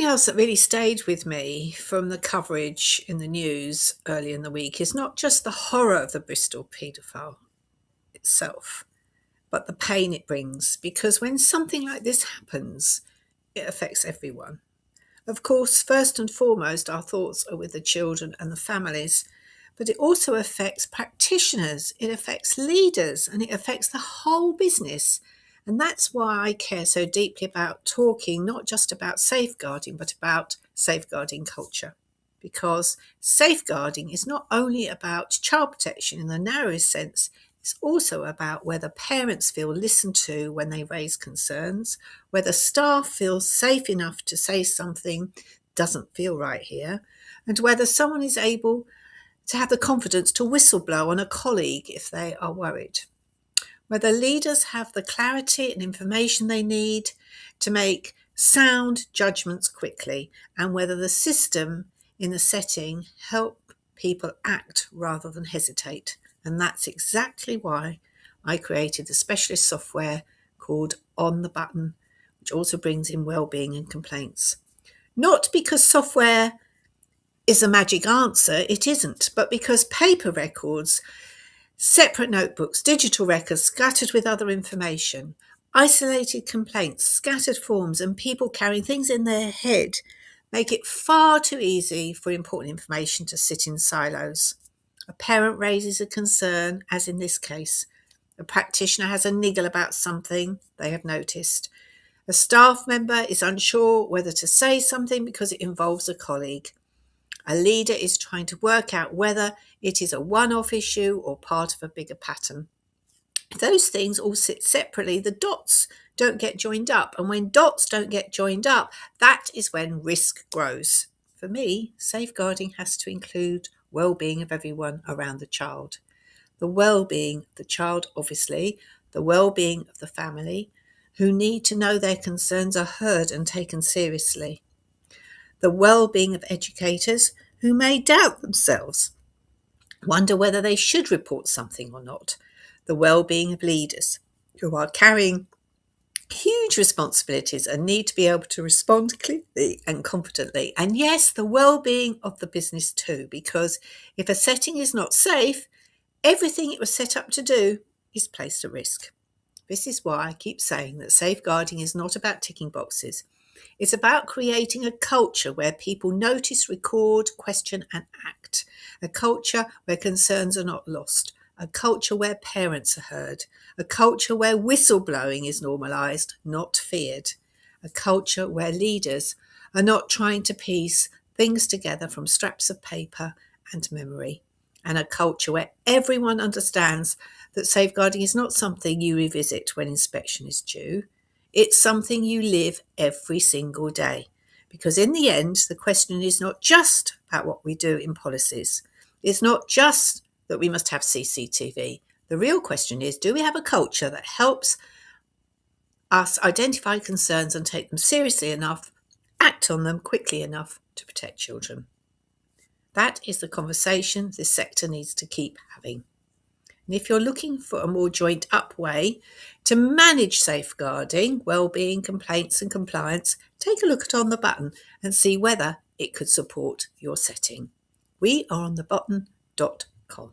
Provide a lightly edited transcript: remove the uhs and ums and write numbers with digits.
else that really stayed with me from the coverage in the news early in the week is not just the horror of the Bristol paedophile itself, but the pain it brings. Because when something like this happens, it affects everyone. Of course, first and foremost, our thoughts are with the children and the families, but it also affects practitioners, it affects leaders, and it affects the whole business. And that's why I care so deeply about talking not just about safeguarding, but about safeguarding culture. Because safeguarding is not only about child protection in the narrowest sense, it's also about whether parents feel listened to when they raise concerns, whether staff feel safe enough to say something doesn't feel right here, and whether someone is able to have the confidence to whistleblow on a colleague if they are worried. Whether leaders have the clarity and information they need to make sound judgments quickly, and whether the system in the setting help people act rather than hesitate. And that's exactly why I created the specialist software called On the Button, which also brings in wellbeing and complaints. Not because software is a magic answer, it isn't, but because paper records, separate notebooks, digital records scattered with other information, isolated complaints, scattered forms, and people carrying things in their head make it far too easy for important information to sit in silos. A parent raises a concern, as in this case. A practitioner has a niggle about something they have noticed. A staff member is unsure whether to say something because it involves a colleague. A leader is trying to work out whether it is a one-off issue or part of a bigger pattern. If those things all sit separately, the dots don't get joined up. And when dots don't get joined up, that is when risk grows. For me, safeguarding has to include well-being of everyone around the child. The well-being of the child, obviously, the well-being of the family, who need to know their concerns are heard and taken seriously. The well-being of educators who may doubt themselves, wonder whether they should report something or not. The well-being of leaders who are carrying huge responsibilities and need to be able to respond clearly and confidently. And yes, the well-being of the business too, because if a setting is not safe, everything it was set up to do is placed at risk. This is why I keep saying that safeguarding is not about ticking boxes. It's about creating a culture where people notice, record, question, and act. A culture where concerns are not lost. A culture where parents are heard. A culture where whistleblowing is normalised, not feared. A culture where leaders are not trying to piece things together from scraps of paper and memory. And a culture where everyone understands that safeguarding is not something you revisit when inspection is due. It's something you live every single day. Because in the end, the question is not just about what we do in policies. It's not just that we must have CCTV. The real question is, do we have a culture that helps us identify concerns and take them seriously enough, act on them quickly enough to protect children? That is the conversation this sector needs to keep having. And if you're looking for a more joined up way to manage safeguarding, wellbeing, complaints and compliance, take a look at On the Button and see whether it could support your setting. We are on thebutton.com.